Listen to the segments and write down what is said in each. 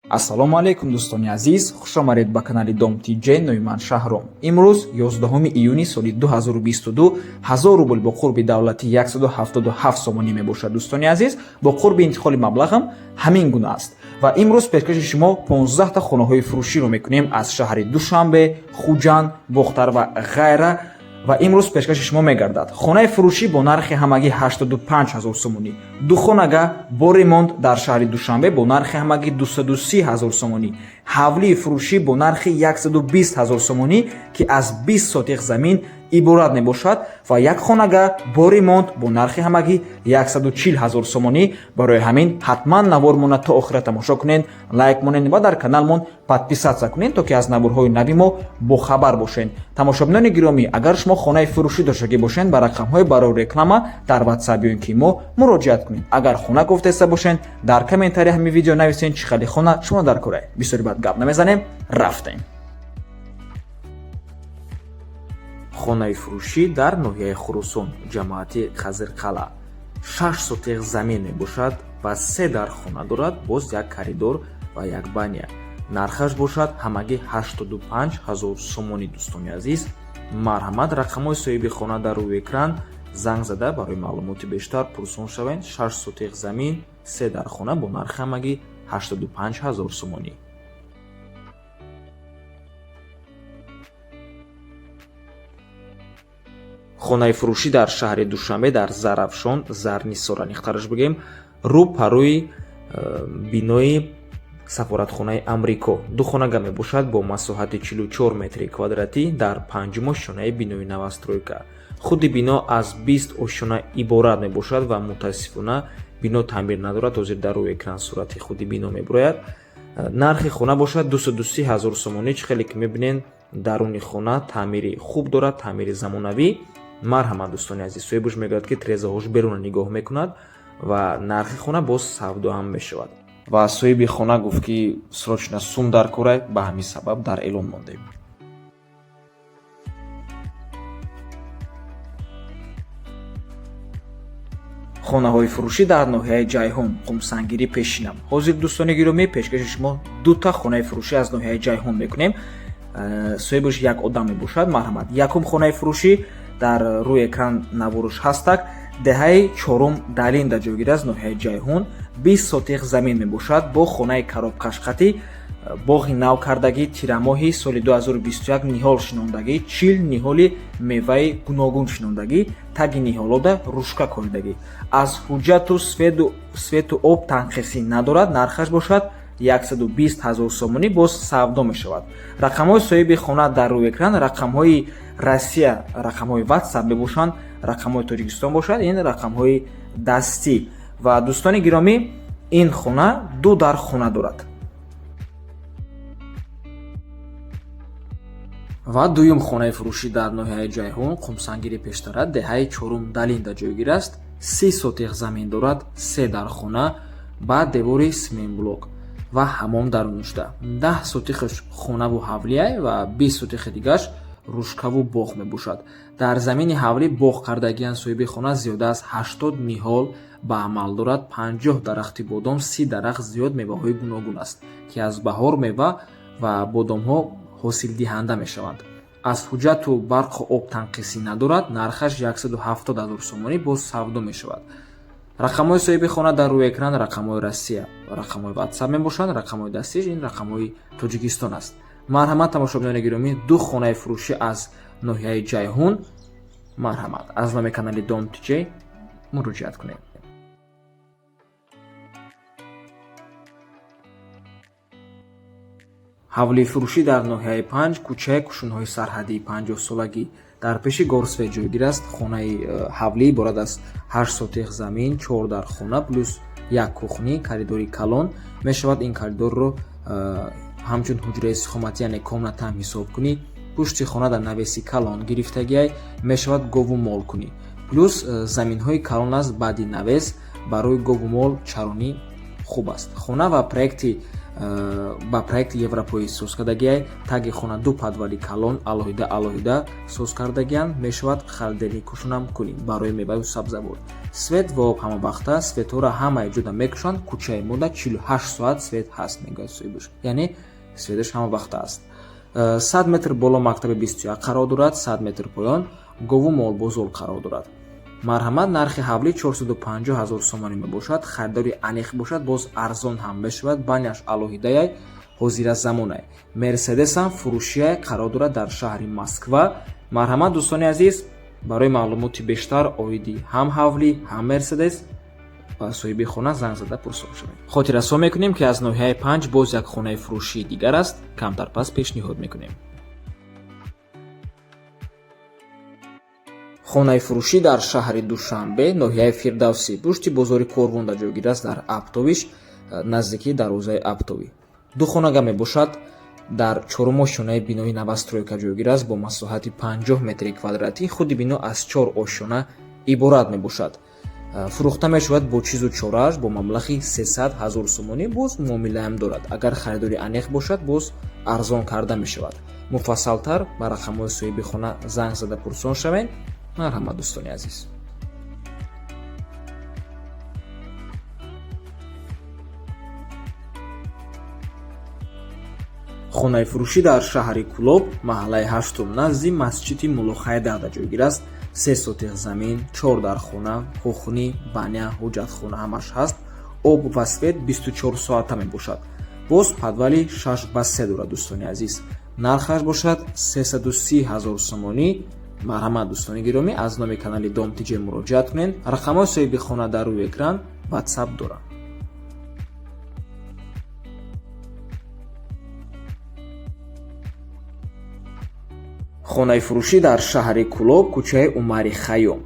ассалому алайкум дӯстони азиз, хушомадед ба канали Dom TJ. Номи ман Шаҳром. Имрӯз 11 июни соли 2022 1000 рубл бо қурби давлати 177 сомонӣ мебошад. Дӯстони азиз, бо қурби интиқоли маблағам ҳамин гуна аст ва имрӯз пешкаши шумо 15 та хонаҳои фурӯширо мекунем аз шаҳри Душанбе, Хуҷанд, Бохтар ва ғайра. ва имрӯз пешкаши шумо мегардад хонаи фурӯшӣ бо нархи ҳамагӣ 85 000 сомонӣ, духонага бо ремонт дар шаҳри Душанбе бо нархи ҳамагӣ 230 000 сомонӣ, ҳавлии фурӯшӣ бо нархи 120 000 сомонӣ ки аз 20 сотиқ замин иборат мебошад ва як хонага бо ремонт бо нархи ҳамагӣ 140 000 сомонӣ. Барои ҳамин ҳатман навормона то охира тамошо кунед, лайк монед ва дар каналмон подписатсия кунед, то ки аз наворҳои нави мо бохабар бошед. Тамошобинони гиромӣ, агар шумо хонаи фурӯшӣ доштагӣ бошед, ба рақамҳои барои реклама дар WhatsApp биёед ки мо муроҷиат кунед. Агар хона гуфтаиста бошед, дар комментария ҳамин видео нависед чӣ хели хона шумо дар кораед. Бисёри бад гап намезанем, рафтем. хонаи фурӯшӣ дар ноҳияи Хурӯсон, ҷамоати Хазирқала 6 сотиқ замин мебошад ва 3 дар хона дорад, боз як коридор ва як баня. Нархаш бошад ҳамагӣ 85 000 сомонӣ. Дӯстони азиз, марҳамат, рақамҳои соҳиби хона дар рӯи экран, занг зада барои маълумоти бештар пурсон шавед. 6 сотиқ замин, 3 дар хона бо нархи ҳамагӣ 85 000 сомонӣ. хонаи фурӯшӣ дар шаҳри Душанбе дар Зарафшон, Зарнисора нихтараш бигем, рӯ парӯи бинои сафоратхонаи Амрико. Ду хонага мебошад бо масоҳати 44 метри квадратӣ дар панҷумо шонаи бинои навастройка. худи бино аз 20 ошона иборат мебошад ва мутаассифона бино таъмир надорад. ҳозир дар рӯи экран сурати худи бино мебурояд. нархи хона бошад 230 000 сомонӣ. чӣ хеле ки мебинед, даруни хона таъмири хуб дорад, таъмири замонавӣ. марҳамат дӯстони азиз, соҳибуш мегӯяд ки трезаҳош беруна нигоҳ мекунад ва нархи хона боз савдоам мешавад. ва соҳиби хона гуфт ки срочно сум дар кора, ба ҳамин сабаб дар эълон мондем. хонаҳои фурӯшӣ дар ноҳияи Ҷайҳун, Қумсангирӣ, Пешинам. ҳозир дӯстони гиромӣ, пешкаши шумо 2 та хонаи фурӯшӣ аз ноҳияи Ҷайҳун мекунем. соҳибуш як одам мебошад. марҳамат, якум хонаи фурӯшӣ дар рӯи экран наворуш ҳастак, деҳаи 4 Далинда ҷойгир аст, ноҳияи Ҷайҳун. 20 сотиқ замин мебошад бо хонаи коробкашқатӣ, боғи навкардагӣ, тирамоҳи соли 2021 ниҳол шинондагӣ, чил ниҳоли меваи гуногун шинондагӣ, таги ниҳолода рӯшка коридагӣ. аз ҳуҷҷату свету об танқисӣ надорад. нархаш бошад 120 000 сомонӣ, боз савдо мешавад. рақамҳои соҳиби хона дар рӯи экран, рақамҳои Россия, рақамҳои WhatsApp мебошанд, рақамҳои Тоҷикистон бошад, ин рақамҳои дастӣ. ва дӯстони гиромӣ, ин хона 2 дар хона дорад. ва дуюм хонаи фурӯшӣ дар ноҳияи Ҷайҳун, Қумсангирӣ пештара, деҳаи 4 Далинда ҷойгир аст. 30 сотиқ замин дорад, 3 дар хона ба девори семенблок ва ҳамом дарунушда. 10 сотиқаш хонаву ҳавлия ва 20 сотиқи дигаш рӯшкаву боғ мебошад. дар замини ҳавлӣ боғ кардагиян соҳиби хона зиёда аз 80 ниҳол ба амал дорад. 50 дарахти бодом, 30 дарахт зиёд меваҳои гуногун аст ки аз баҳор мева ва бодомҳо ҳосилдиҳанда мешаванд. аз ҳуҷҷату барқу об танқисӣ надорад. нархаш 170 000 сомонӣ, боз савдо мешавад. рақамҳои соҳиби хона дар рӯи экран, рақамҳои Россия, рақамҳои WhatsApp мебошанд, рақамҳои дастӣ, ин рақамҳои Тоҷикистон аст. марҳамат, тамошобинони гиромӣ, 2 хонаи фурӯшӣ аз ноҳияи Ҷайҳун. марҳамат, аз номи канали Dom TJ муроҷиат кунед. ҳавлии фурӯшӣ дар ноҳияи 5 кӯчаи кушунҳои сарҳадии 50-солагӣ дар пеши Горсвет ҷойгир аст. хонаи ҳавлӣ иборат аз 8 сотиқ замин, 4 дар хона плюс як кухни, коридори калон мешавад. ин коридорро ҳамчун ҳуҷраи истихоматӣ, яъне комната ҳам ҳисоб кунӣ. пушти хона дар навеси калон гирифтагиай мешавад гову мол кунӣ. плюс заминҳои калон аст баъди навес барои гову мол чаронӣ хуб аст. хона ва проекти ба проекти европоӣ соз кардагиай. таги хона ду подвали калон алоҳида соз кардагианд. мешавад харидани кушонам кунем барои меваю сабзавот. свет ва об ҳамавақта. светҳоро ҳамаи ҷуда мекушанд. кӯчаи мода 48 соат свет ҳаст мегӯяд соҳибаш, яъне светаш ҳамавақта аст. 100 метр боло мактаби 21 қарор дорад, 100 метр поён гову молбозор қарор дорад. марҳамат, нархи ҳавлӣ 450 000 сомонӣ мебошад. харидори аниқ бошад боз арзон ҳам мешавад. баняш алоҳидаяй ҳозира замонай. мерседесам фурӯшияй қарор дорад дар шаҳри Москва. марҳамат дӯстони азиз, барои маълумоти бештар оиди ҳам ҳавлӣ ҳам мерседес ба соҳиби хона занг зада пурсон шавед. хотиррасо мекунем ки аз ноҳияи 5 боз як хонаи фурӯшии дигар аст. камтар пас пешниҳод мекунем. хонаи фурӯшӣ дар шаҳри Душанбе, ноҳияи Фирдавсӣ, пушти бозори Корвонда ҷойгир аст дар Аптовиш, наздики дарвозаи Аптовӣ. ду хонага мебошад. дар чорум ошонаи бинои новостройка ҷойгир аст бо масоҳати 50 метри квадратӣ. худи бино аз 4 ошона иборат мебошад. фурӯхта мешавад бо чизу чорааш бо маблағи 300 000 сомонӣ. боз муомилаам дорад. агар харидори аниқ бошад боз арзон карда мешавад. муфассалтар ба рақамҳои соҳиби хона занг зада пурсон шавед. марҳамат дӯстони азиз. хонаи фурӯшӣ дар шаҳри Кӯлоб, маҳаллаи 8 назди масҷиди Муллохайдағда ҷойгир аст. 3 сотиқ замин, 4 дар хона, кухни, баня, ҳоҷатхона ҳамаш ҳаст. об ва свет 24 соата мебошад. боз подвали 6/3 дорад дӯстони азиз. нархаш бошад 330 000 сомонӣ. марҳамат дӯстони гиромӣ, аз номи канали Dom TJ муроҷиат кунед. рақамҳои соҳиби хона дар рӯи экран WhatsApp дорад. хонаи фурӯшӣ дар шаҳри Кӯлоб, кӯчаи Умари Хайём.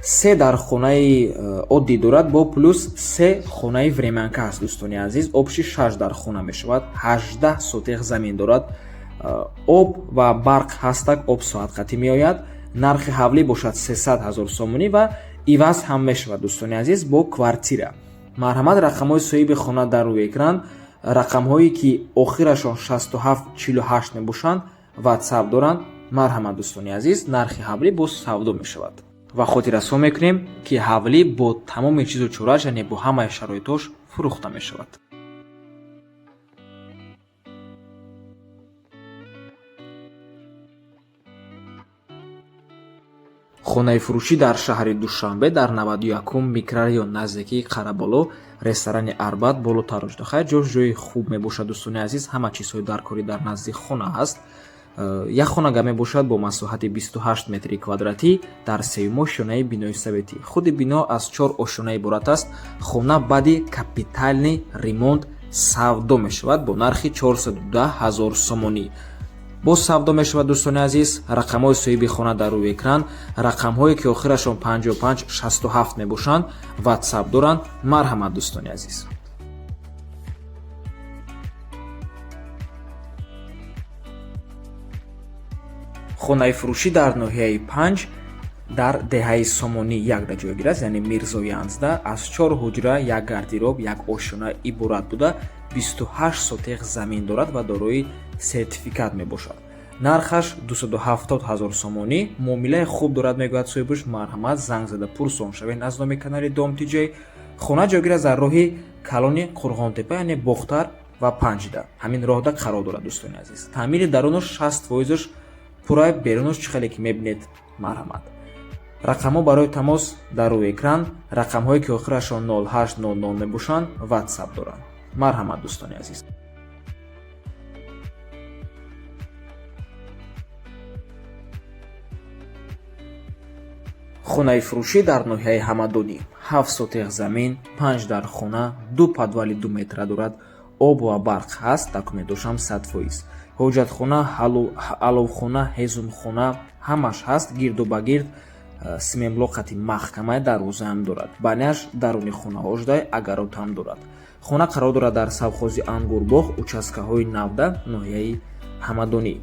3 дар хонаи оддӣ дорад бо плюс 3 хонаи времянка аст дӯстони азиз. обши 6 дар хона мешавад. 18 сотиқ замин дорад. об ва барқ ҳастак, об соатқатӣ меояд. нархи ҳавлӣ бошад 300 000 сомонӣ ва иваз ҳам мешавад дӯстони азиз бо квартира. марҳамат, рақамҳои соҳиби хона дар рӯи экран. рақамҳое ки охирашон 6748 мебошанд WhatsApp доранд. марҳамат дӯстони азиз, нархи ҳавлӣ боз савдо мешавад. ва хотиррасо мекунем ки ҳавлӣ бо тамоми чизу чорааш, яъне бо ҳамаи шароитош фурӯхта мешавад. хонаи фурӯшӣ дар шаҳри Душанбе дар 91 микрорайон наздики Қараболо, ресторани Арбат болотарож дахай. ҷои хуб мебошад дӯстони азиз. ҳама чизҳои даркорӣ дар назди хона ҳаст. як хонага мебошад бо масоҳати 28 метри квадратӣ дар сеюм ошонаи бинои советӣ. худи бино аз 4 ошона иборат аст. хона баъди капитални ремонт савдо мешавад бо нархи 410 000 сомонӣ. боз савдо мешавад дӯстони азиз. рақамҳои соҳиби хона дар рӯи экран. рақамҳое ки охирашон 5567 мебошанд WhatsApp доранд. марҳамат дӯстони азиз. хонаи фурӯшӣ дар ноҳияи 5 дар деҳаи Сомонӣ 1 ҷойгир аст, яъне Мирзо 11, аз 4 ҳуҷра, 1 гардероб, 1 ошона иборат буда 28 сотиқ замин дорад ва дорои сертификат мебошад. нархаш 270 000 сомонӣ. муомилаи хуб дорад мегӯяд соҳибаш. марҳамат, занг зада пурсон шавед аз номи канали Dom TJ. хона ҷойгир аст дар роҳи калони Қурғонтепа, яъне Бохтар ва Панҷда. ҳамин роҳда қарор дорад дӯстони азиз. таъмири дарунаш 60% пурай, берунаш чӣ хеле ки мебинед. марҳамат. рақамҳо барои тамос дар рӯи экран. рақамҳое ки охирашон 0800 мебошанд WhatsApp доранд. марҳамат дӯстони азиз. хонаи фурӯшӣ дар ноҳияи Ҳамадонӣ, 7 сотиқ замин, 5 дар хона, 2 подвали 2 метра дорад. об ва барқ ҳаст, документошам 100%. ҳоҷатхона, аловхона, ҳезумхона ҳамаш ҳаст. гирду ба гирд симемлоқати маҳкамаи дарвозаам дорад. баняш даруни хона ождай, агаротам дорад. хона қарор дорад дар савхози Ангурбоғ, участкаҳои 90, ноҳияи Ҳамадонӣ.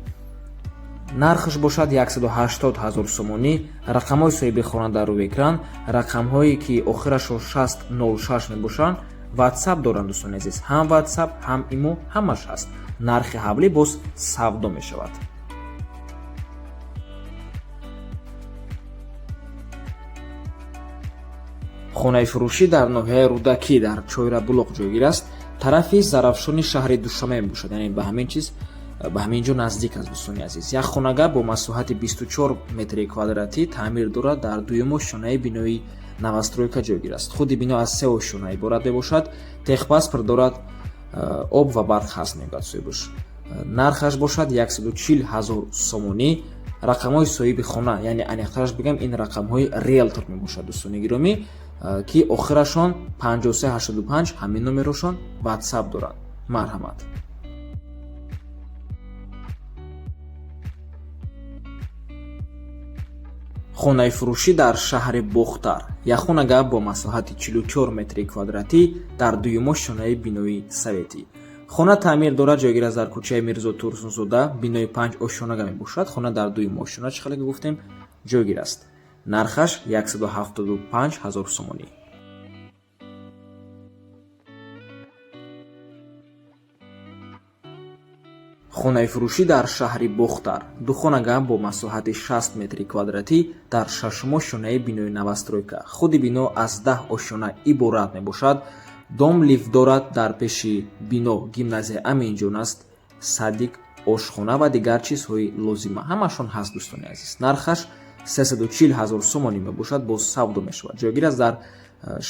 нархаш бошад 180 000 сомонӣ. рақамҳои соҳиби хона дар рӯи экран. рақамҳое ки охирашон 606 мебошанд WhatsApp доранд дӯстони азиз, ҳам WhatsApp, ҳам имо, ҳамаш ҳаст. Нархи ҳавлӣ боз савдо мешавад. хонаи фурӯшӣ дар ноҳияи Рӯдакӣ дар Чойрабулоқ ҷойгир аст. Тарафи зарафшони шаҳри Душанбе мебошад, яъне ба ҳамин ҷо наздик аст дӯстони азиз. Як хонага бо масоҳати 24 метри квадратӣ таъмир дорад, дар дуюмо шонаи бинои навастройка ҷойгир аст. худи бино аз 3 ошона иборат мебошад. Техпаспорт дорад, об ва барқ ҳаст мегӯяд соҳибаш. Нархаш бошад 140 000 сомонӣ. рақамҳои соҳиби хона, яъне аниқтараш бигам, ин рақамҳои риэлтор мебошад дӯстони гиромӣ, ки охирашон 5385 ҳамин номерошон WhatsApp дорад. Марҳамат. хонаи фурӯшӣ дар шаҳри Бохтар. Як хонага бо масоҳати 44 метри квадратӣ дар дуюмо шонаи бинои советӣ. хона таъмир дорад, ҷойгир аст дар кӯчаи Мирзо Турсунзода, бинои 5 ошонага мебошад. хона дар дуюм ошона, чӣ хеле гуфтем, ҷойгир аст. нархаш 175 000 сомонӣ. хонаи фурӯшӣ дар шаҳри Бохтар. ду хонага бо масоҳати 60 метри квадратӣ дар шашумо шонаи бинои навастройка. худи бино аз 10 ошона иборат мебошад. дом лифт дорад. дар пеши бино гимназия аминҷон аст, садик, ошхона ва дигар чизҳои лозима ҳамашон ҳаст дӯстони азиз. нархаш 340 000 сомонӣ мебошад, боз савдо мешавад. ҷойгир аст дар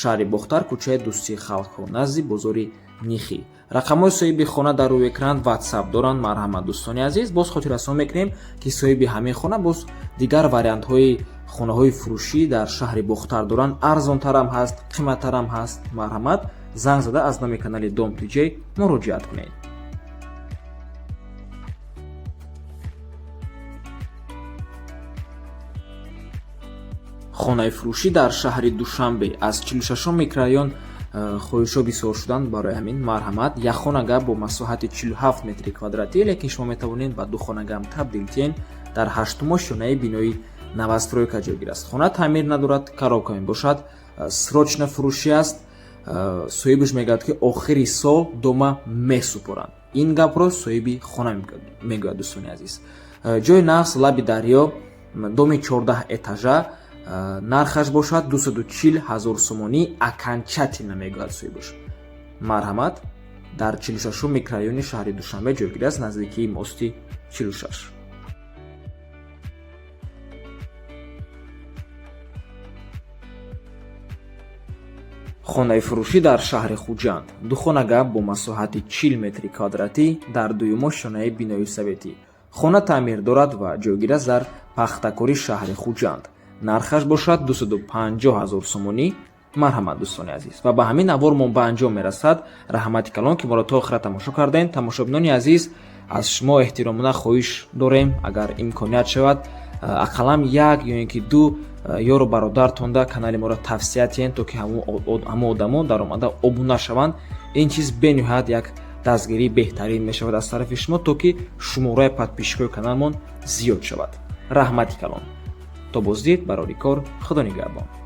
шаҳри Бохтар, кӯчаи Дӯстии халқҳо, назди бозори Нихӣ. рақамҳои соҳиби хона дар рӯи экран WhatsApp доранд. Марҳамат дӯстони азиз. боз хотиррасон мекунем, ки соҳиби ҳамин хона боз дигар вариантҳои хонаҳои фурӯшӣ дар шаҳри Бохтар доранд. арзонтарам ҳаст, қиматтарам ҳаст. Марҳамат, занг зада аз номи канали Dom TJ муроҷиат кунед. хонаи фурӯшӣ дар шаҳри Душанбе. аз 46 микрорайон хоҳишҳо бисёр шуданд барои ҳамин. Марҳамат, як хонага бо масоҳати 47 метри квадратӣ, лекин шумо метавонед ба ду хонагам табдил тиен, дар 8-умо шонаи бинои навастройка ҷойгир аст. хона таъмир надорад, коробка мебошад, срочна фурӯшӣ аст. соҳибаш мегӯяд, ки охири сол дома месупоранд. ин гапро соҳиби хона мегӯяд дӯстони азиз. ҷои нағз лаби дарё, доми 14 этажа. нархаш бошад 240 000 сомонӣ. аканчатина мегӯяд соҳибаш. марҳамат, дар 46 микрорайони шаҳри Душанбе ҷойгир аст, наздикии мости 46. хонаи фурӯшӣ дар шаҳри Хуҷанд. ду хонага бо масоҳати 40 метри квадратӣ дар дуюмо шонаи бинои советӣ. хона таъмир дорад ва ҷойгир аст дар пахтакори шаҳри Хуҷанд. нархаш бошад 250 000 сомонӣ. марҳамат дӯстони азиз, ва ба ҳамин навор мо ба анҷом мерасад. раҳмати калон, ки моро то охира тамошо кардем. тамошобинони азиз, аз шумо эҳтиромона хоҳиш дорем, агар имконият шавад, ақаллам як ё ин ки ду ёру бародартонда канали моро тавсия тиҳен, то ки ҳамон одамо даромада обуна шаванд. ин чиз бениҳоят як дастгирии беҳтарин мешавад аз тарафи шумо, то ки шумораи подписчикои каналмон зиёд шавад. раҳмати калон. то боздид барори кор. худо нигаҳбон.